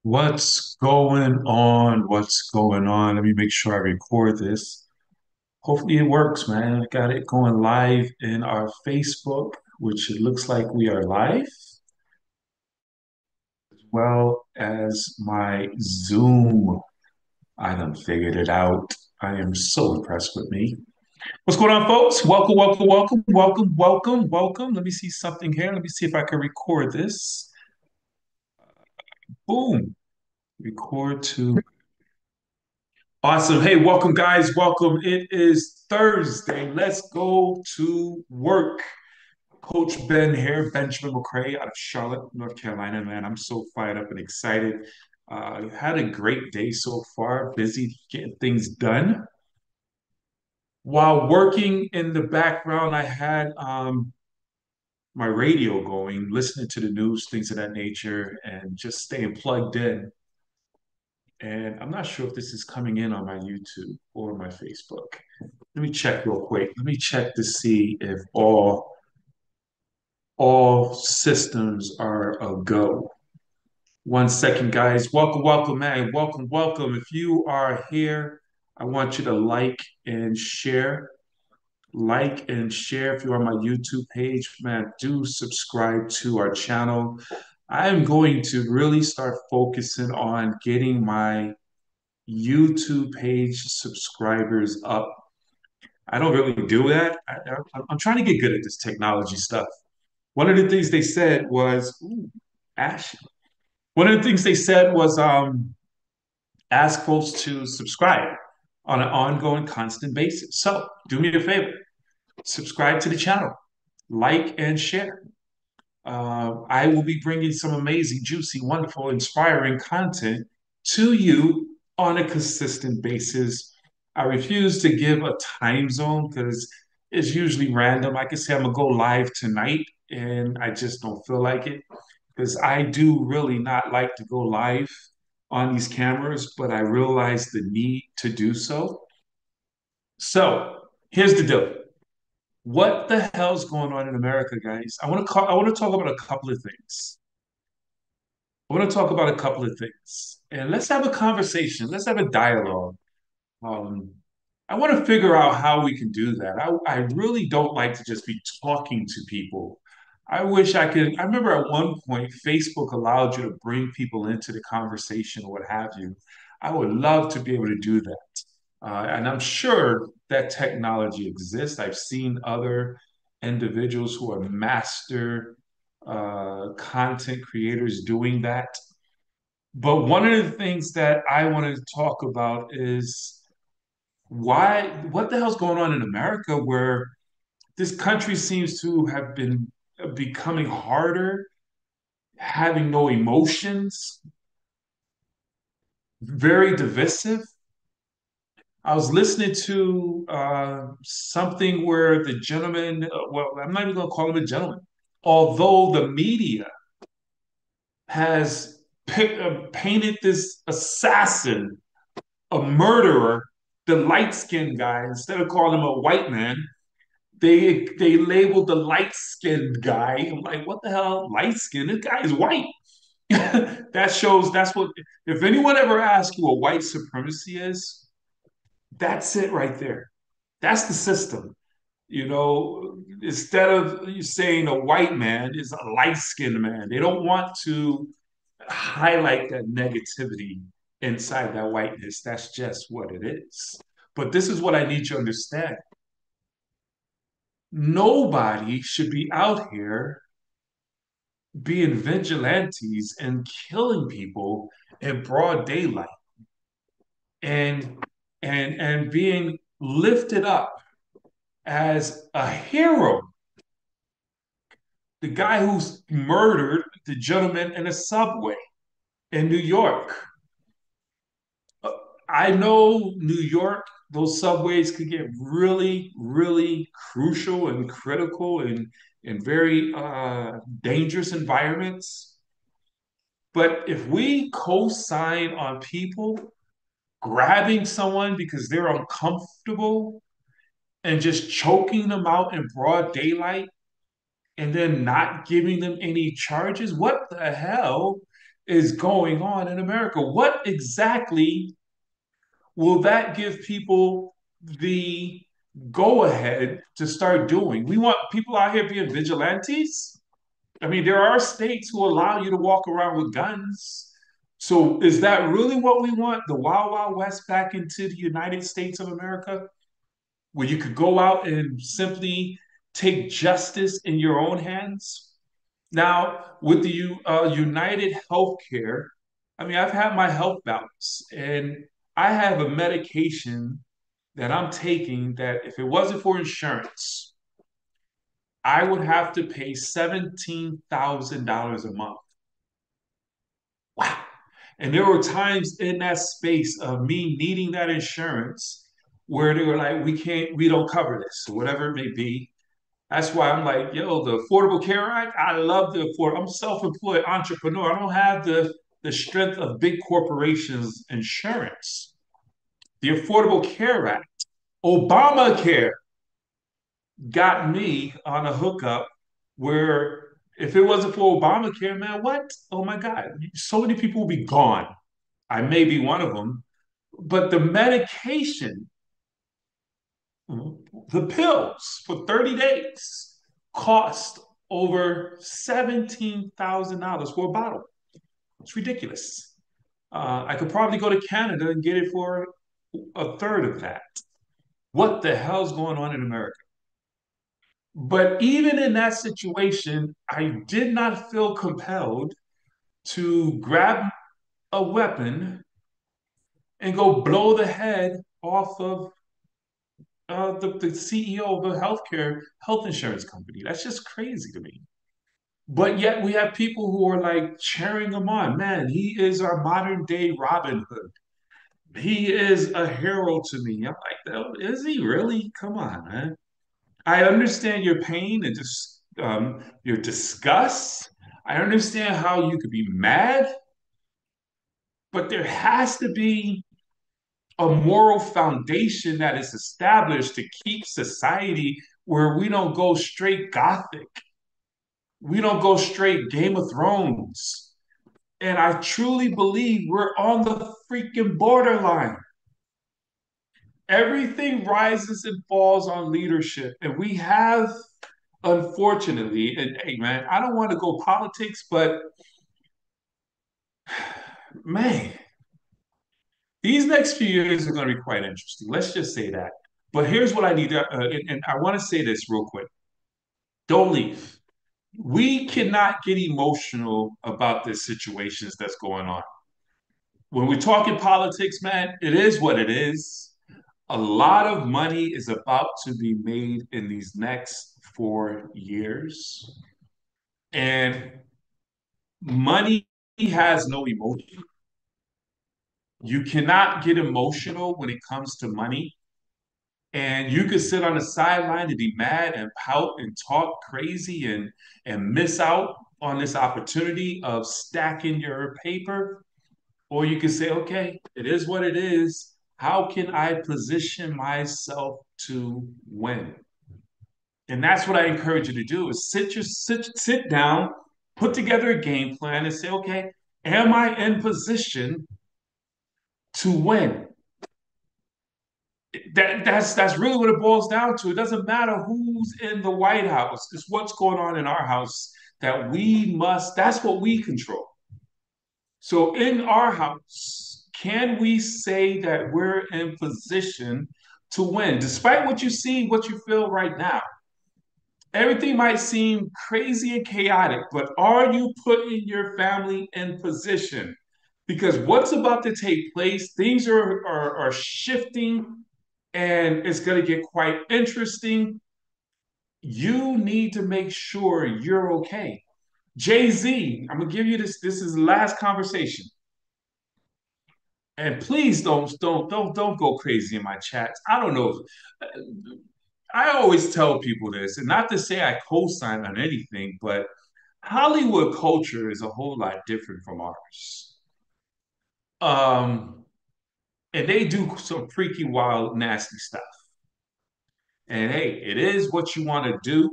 What's going on? What's going on? Let me make sure I record this. Hopefully it works, man. I got it going live in our Facebook, which it looks like we are live, as well as my Zoom. I done figured it out. I am so impressed with me. What's going on, folks? Welcome, welcome, welcome, welcome, welcome, welcome. Let me see something here. Let me see if I can record this. Boom. Record to Awesome. Hey, welcome, guys. Welcome. It is Thursday. Let's go to work. Coach Ben here, Benjamin McCray out of Charlotte, North Carolina. Man, I'm so fired up and excited. Had a great day so far, busy getting things done. While working in the background, I had my radio going, listening to the news, things of that nature, and just staying plugged in. And I'm not sure if this is coming in on my YouTube or my Facebook. Let me check real quick. Let me check to see if all systems are a go. 1 second, guys. Welcome, welcome, man. Welcome, welcome. If you are here, I want you to like and share. Like and share if you're on my YouTube page, man. Do subscribe to our channel. I am going to really start focusing on getting my YouTube page subscribers up. I don't really do that. I'm trying to get good at this technology stuff. One of the things they said was, ooh, Ash. One of the things they said was ask folks to subscribe on an ongoing, constant basis. So do me a favor, subscribe to the channel, like and share. I will be bringing some amazing, juicy, wonderful, inspiring content to you on a consistent basis. I refuse to give a time zone because it's usually random. I can say I'm gonna go live tonight, and I just don't feel like it because I do really not like to go live on these cameras, but I realize the need to do so. So here's the deal. What the hell's going on in America, guys? I want to talk about a couple of things. I want to talk about a couple of things. And let's have a conversation. Let's have a dialogue. Um, I want to figure out how we can do that. I really don't like to just be talking to people. I wish I could. I remember at one point, Facebook allowed you to bring people into the conversation or what have you. I would love to be able to do that. And I'm sure that technology exists. I've seen other individuals who are master content creators doing that. But one of the things that I wanted to talk about is what the hell's going on in America where this country seems to have been becoming harder, having no emotions, very divisive. I was listening to something where the gentleman, well, I'm not even going to call him a gentleman, although the media has painted this assassin, a murderer, the light skinned guy, instead of calling him a white man, they labeled the light skinned guy. I'm like, what the hell? Light skinned? This guy is white. That shows that's what, if anyone ever asks you what white supremacy is, that's it right there. That's the system. Instead of you saying a white man is a light skinned man, they don't want to highlight that negativity inside that whiteness. That's just what it is. But this is what I need you to understand. Nobody should be out here being vigilantes and killing people in broad daylight and and being lifted up as a hero. The guy who's murdered the gentleman in a subway in New York. I know New York, those subways could get really, really crucial and critical and in very dangerous environments. But if we co-sign on people grabbing someone because they're uncomfortable and just choking them out in broad daylight and then not giving them any charges, what the hell is going on in America? What exactly will that give people the go ahead to start doing? We want people out here being vigilantes. I mean, there are states who allow you to walk around with guns. So is that really what we want? The Wild Wild West back into the United States of America, where you could go out and simply take justice in your own hands? Now, with the United Healthcare, I mean, I've had my health balance, and I have a medication that I'm taking that if it wasn't for insurance, I would have to pay $17,000 a month. Wow. And there were times in that space of me needing that insurance where they were like, we don't cover this, or whatever it may be. That's why I'm like, yo, the Affordable Care Act, I love the afford. I'm a self-employed entrepreneur. I don't have the strength of big corporations insurance. The Affordable Care Act, Obamacare got me on a hookup where if it wasn't for Obamacare, man, what? Oh my God, so many people would be gone. I may be one of them, but the medication, the pills for 30 days cost over $17,000 for a bottle. It's ridiculous. I could probably go to Canada and get it for a third of that. What the hell's going on in America? But even in that situation, I did not feel compelled to grab a weapon and go blow the head off of the CEO of a health insurance company. That's just crazy to me. But yet we have people who are like cheering him on. Man, he is our modern day Robin Hood. He is a hero to me. I'm like, oh, is he really? Come on, man. I understand your pain and just your disgust. I understand how you could be mad, but there has to be a moral foundation that is established to keep society where we don't go straight gothic. We don't go straight Game of Thrones. And I truly believe we're on the freaking borderline. Everything rises and falls on leadership. And we have, unfortunately, and hey, man, I don't want to go politics, but man, these next few years are going to be quite interesting. Let's just say that. But here's what I need to, and I want to say this real quick. Don't leave. We cannot get emotional about the situations that's going on. When we're talking politics, man, it is what it is. A lot of money is about to be made in these next 4 years. And money has no emotion. You cannot get emotional when it comes to money. And you could sit on the sideline and be mad and pout and talk crazy and miss out on this opportunity of stacking your paper. Or you could say, okay, it is what it is. How can I position myself to win? And that's what I encourage you to do is sit down, put together a game plan and say, okay, am I in position to win? That's really what it boils down to. It doesn't matter who's in the White House. It's what's going on in our house that that's what we control. So in our house, can we say that we're in position to win? Despite what you see, what you feel right now, everything might seem crazy and chaotic, but are you putting your family in position? Because what's about to take place, things are shifting and it's going to get quite interesting. You need to make sure you're okay. Jay-Z, I'm going to give you this. This is the last conversation. And please don't go crazy in my chats. I don't know. I always tell people this, and not to say I co-sign on anything, but Hollywood culture is a whole lot different from ours. Um, and they do some freaky, wild, nasty stuff. And hey, it is what you want to do.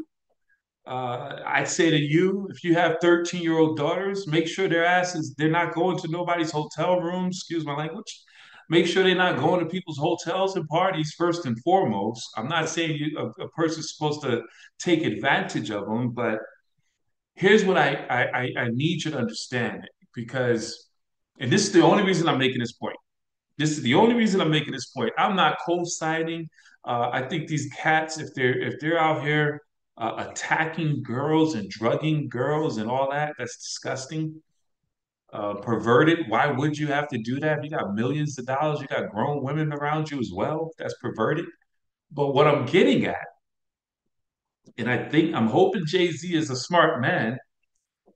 I'd say to you, if you have 13-year-old daughters, make sure their asses, they're not going to nobody's hotel rooms, excuse my language. Make sure they're not going to people's hotels and parties first and foremost. I'm not saying a person's supposed to take advantage of them, but here's what I need you to understand because, and this is the only reason I'm making this point. This is the only reason I'm making this point. I'm not co-signing. I think these cats, if they're out here attacking girls and drugging girls and all that, that's disgusting. Perverted. Why would you have to do that? You got millions of dollars. You got grown women around you as well. That's perverted. But what I'm getting at, and I'm hoping Jay-Z is a smart man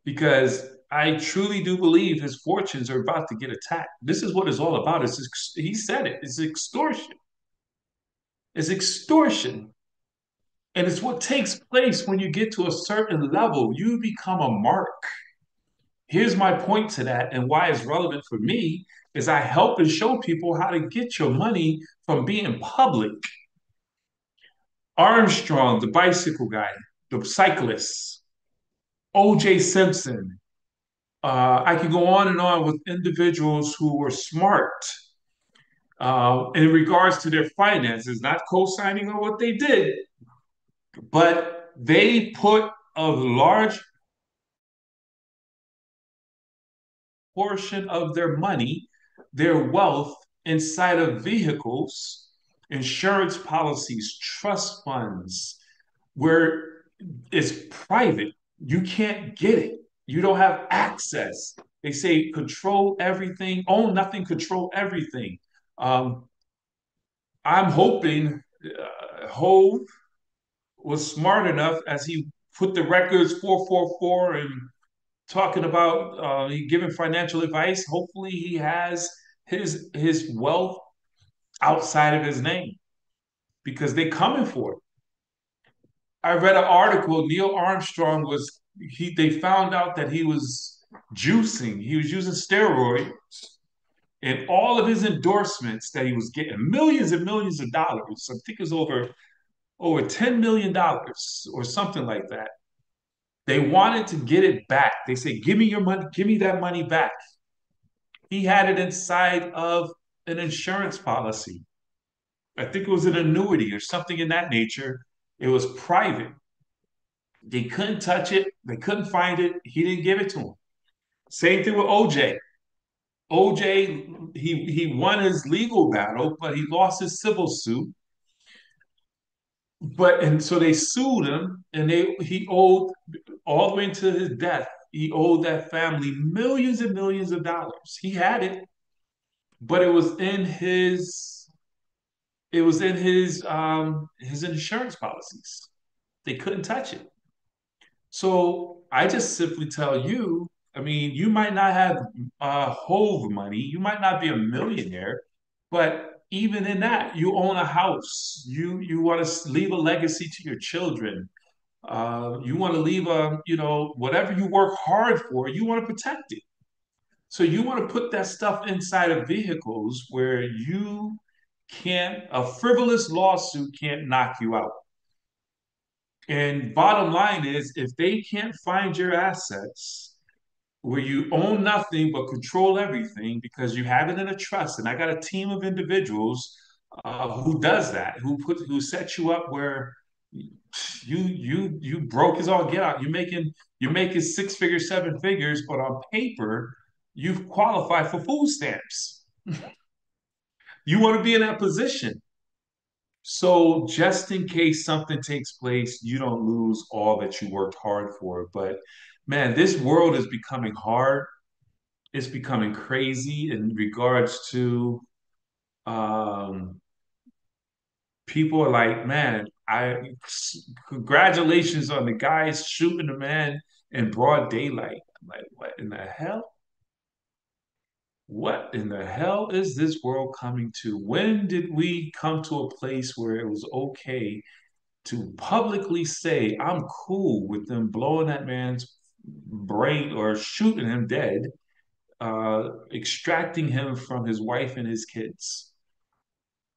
because I truly do believe his fortunes are about to get attacked. This is what it's all about. He said it. It's extortion. It's extortion. And it's what takes place when you get to a certain level. You become a mark. Here's my point to that and why it's relevant for me is I help and show people how to get your money from being public. Armstrong, the bicycle guy, the cyclist, OJ Simpson. I could go on and on with individuals who were smart in regards to their finances, not co-signing on what they did, but they put a large portion of their money, their wealth, inside of vehicles, insurance policies, trust funds, where it's private. You can't get it. You don't have access. They say control everything, own nothing, control everything. Um, I'm hoping Hove was smart enough as he put the records 444 and talking about he giving financial advice. Hopefully, he has his wealth outside of his name because they're coming for it. I read an article. Neil Armstrong was he. They found out that he was juicing. He was using steroids, and all of his endorsements that he was getting millions and millions of dollars. I think it was over $10 million or something like that. They wanted to get it back. They said, "Give me your money. Give me that money back." He had it inside of an insurance policy. I think it was an annuity or something in that nature. It was private. They couldn't touch it. They couldn't find it. He didn't give it to them. Same thing with OJ. OJ, he won his legal battle, but he lost his civil suit. But and so they sued him, and he owed all the way into his death. He owed that family millions and millions of dollars. He had it, but it was in his insurance policies. They couldn't touch it. So I just simply tell you, I mean, you might not have Hove money, you might not be a millionaire, but even in that, you own a house. You want to leave a legacy to your children. You want to leave whatever you work hard for, you want to protect it. So you want to put that stuff inside of vehicles where a frivolous lawsuit can't knock you out. And bottom line is, if they can't find your assets where you own nothing but control everything because you have it in a trust, and I got a team of individuals who does that, who set you up where you broke as all get out. You're making six figures, seven figures, but on paper you've qualified for food stamps. You want to be in that position. So just in case something takes place, you don't lose all that you worked hard for. But man, this world is becoming hard. It's becoming crazy in regards to people are like, man, I congratulations on the guys shooting a man in broad daylight. I'm like, what in the hell? What in the hell is this world coming to? When did we come to a place where it was okay to publicly say, I'm cool with them blowing that man's brain or shooting him dead, extracting him from his wife and his kids?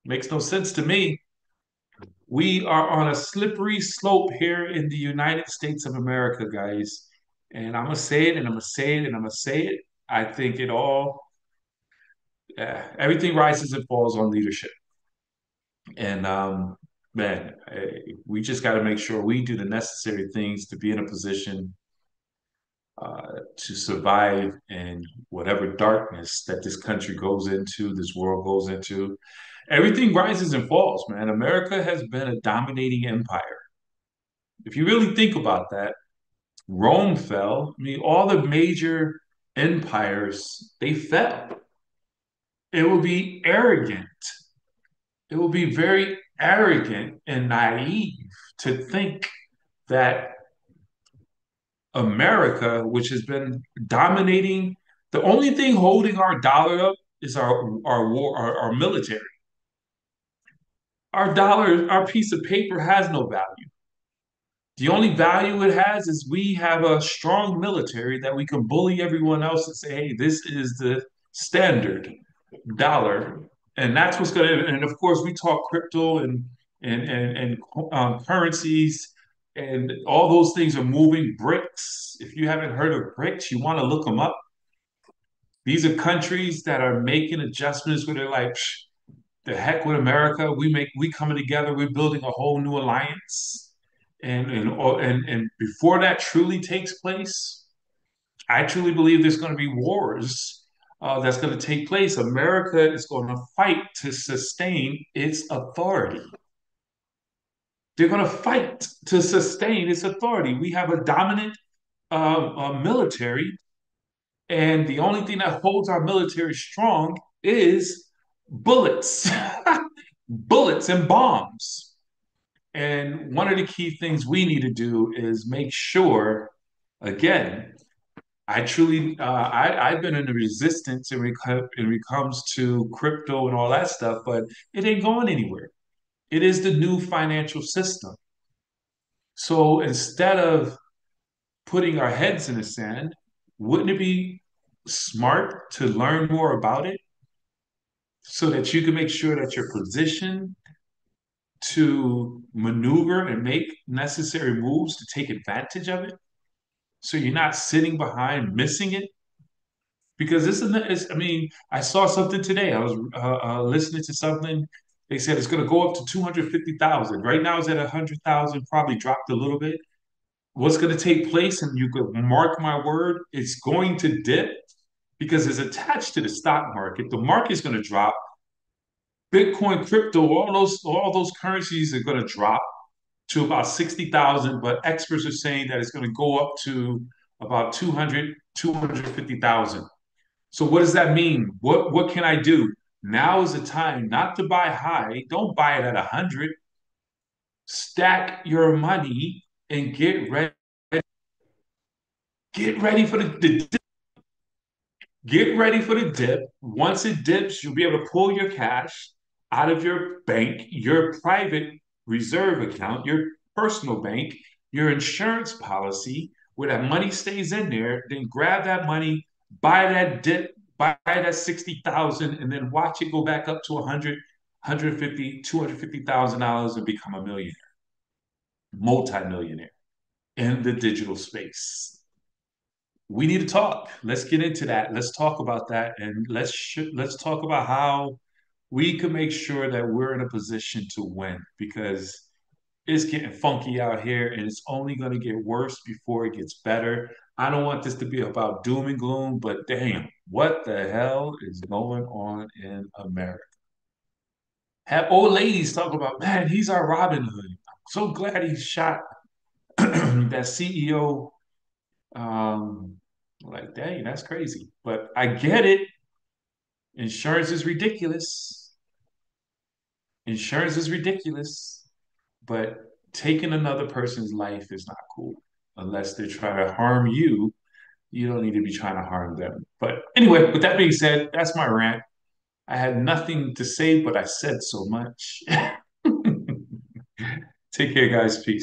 Makes no sense to me. We are on a slippery slope here in the United States of America, guys. And I'm gonna say it, and I'm gonna say it, and I'm gonna say it. I think everything rises and falls on leadership. And man, we just got to make sure we do the necessary things to be in a position to survive in whatever darkness that this country goes into, this world goes into. Everything rises and falls, man. America has been a dominating empire. If you really think about that, Rome fell. I mean, all the major empires, they fell. It would be arrogant. It would be very arrogant and naive to think that America, which has been dominating, the only thing holding our dollar up is our military. Our dollar, our piece of paper has no value. The only value it has is we have a strong military that we can bully everyone else and say, hey, this is the standard dollar. And that's what's going to, and of course, we talk crypto and currencies, and all those things are moving. BRICS, if you haven't heard of BRICS, you want to look them up. These are countries that are making adjustments where they're like, the heck with America. We coming together. We're building a whole new alliance, and before that truly takes place, I truly believe there's going to be wars that's going to take place. America is going to fight to sustain its authority. They're going to fight to sustain its authority. We have a dominant military, and the only thing that holds our military strong is bullets, bullets and bombs. And one of the key things we need to do is make sure, again, I've been in the resistance when it comes to crypto and all that stuff, but it ain't going anywhere. It is the new financial system. So instead of putting our heads in the sand, wouldn't it be smart to learn more about it so that you can make sure that you're positioned to maneuver and make necessary moves to take advantage of it? So you're not sitting behind missing it. Because this is, I mean, I saw something today. I was listening to something. They said it's going to go up to 250,000. Right now it's at 100,000, probably dropped a little bit. What's going to take place, and you could mark my word, it's going to dip because it's attached to the stock market. The market's going to drop. Bitcoin, crypto, all those currencies are going to drop to about 60,000, but experts are saying that it's going to go up to about 200, 250,000. So what does that mean? What can I do? Now is the time not to buy high. Don't buy it at 100. Stack your money and get ready. Get ready for the Get ready for the dip. Once it dips, you'll be able to pull your cash out of your bank, your private reserve account, your personal bank, your insurance policy, where that money stays in there. Then grab that money, buy that dip, buy that 60,000, and then watch it go back up to 100, 150, $250,000 and become a millionaire, multimillionaire in the digital space. We need to talk. Let's get into that. Let's talk about that, and let's talk about how we can make sure that we're in a position to win because it's getting funky out here, and it's only going to get worse before it gets better. I don't want this to be about doom and gloom, but damn, what the hell is going on in America? Have old ladies talk about, man, he's our Robin Hood. I'm so glad he shot that CEO. Like, dang, that's crazy. But I get it. Insurance is ridiculous. Insurance is ridiculous. But taking another person's life is not cool. Unless they're trying to harm you, you don't need to be trying to harm them. But anyway, with that being said, that's my rant. I had nothing to say, but I said so much. Take care, guys. Peace.